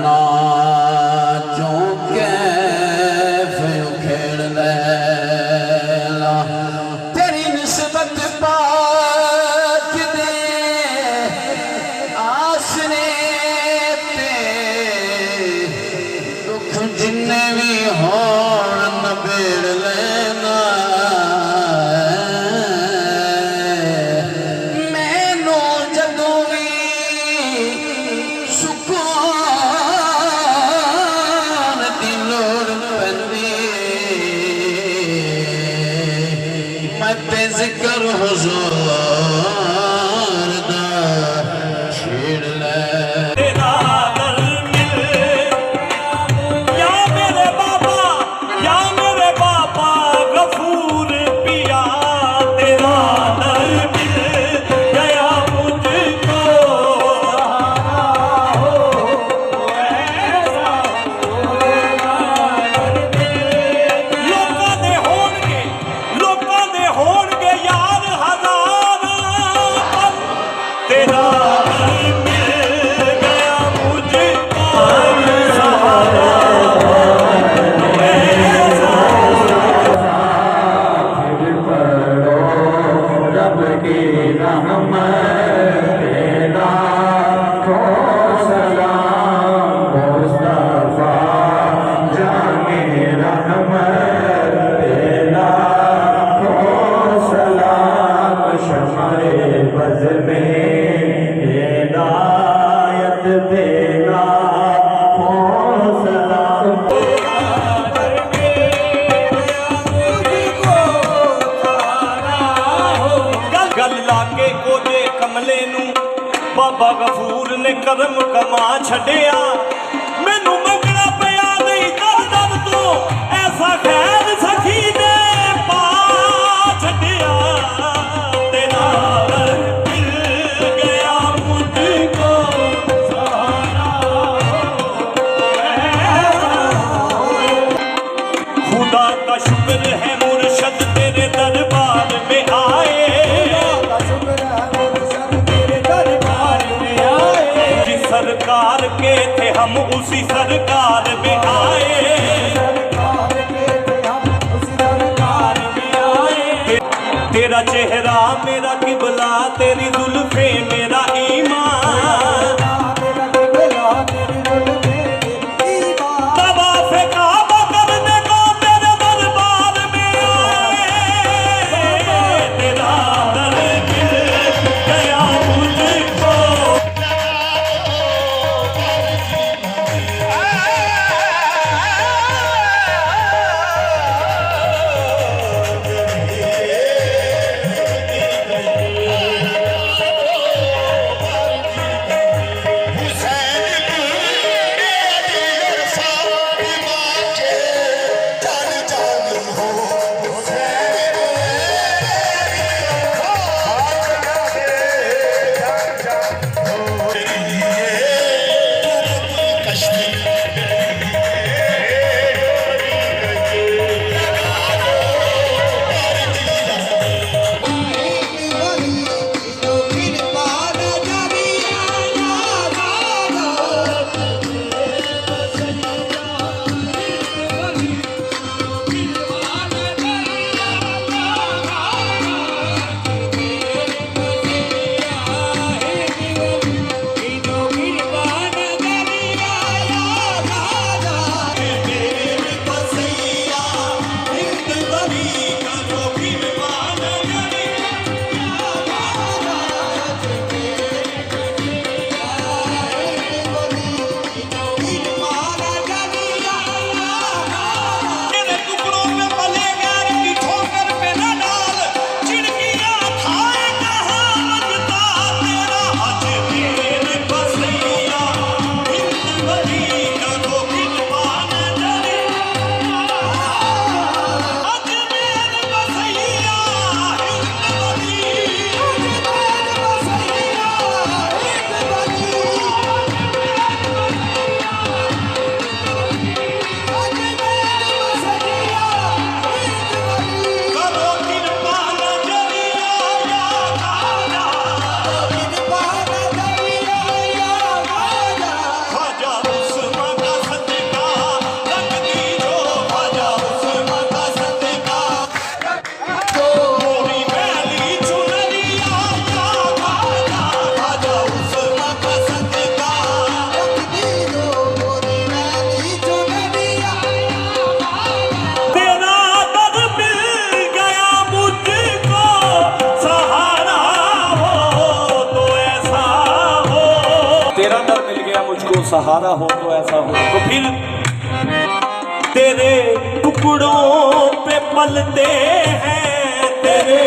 नाचों के खेड़ लैला तेरी निस्बत पाक दे आसरे ते दुख जिन्ने भी होण नबेड़ लेना मैनू जदों भी सुकून दी लोड़ पैंदी मैं ते जिक्र हुज़ूर दा छेड़ ले बाबा गफूर ने करम कमा छड़िया मैनू मंगना पिया नहीं दर दर तो ऐसा खैर सखी ने पा छड़िया तेरा मिल गया मुझको सहारा खुदा का शुक्र है मुर्शद तेरे दरबार में आए सरकार के थे हम उसी सरकार में आए तेरा चेहरा मेरा किबला तेरी जुल्फे मेरा ईमान तवाफ़े काबा करने को तेरे दरबार में आए तेरा दर मिल गया मुझको मुझको सहारा हो तो ऐसा हो। तो फिर तेरे टुकड़ों पे पलते हैं, तेरे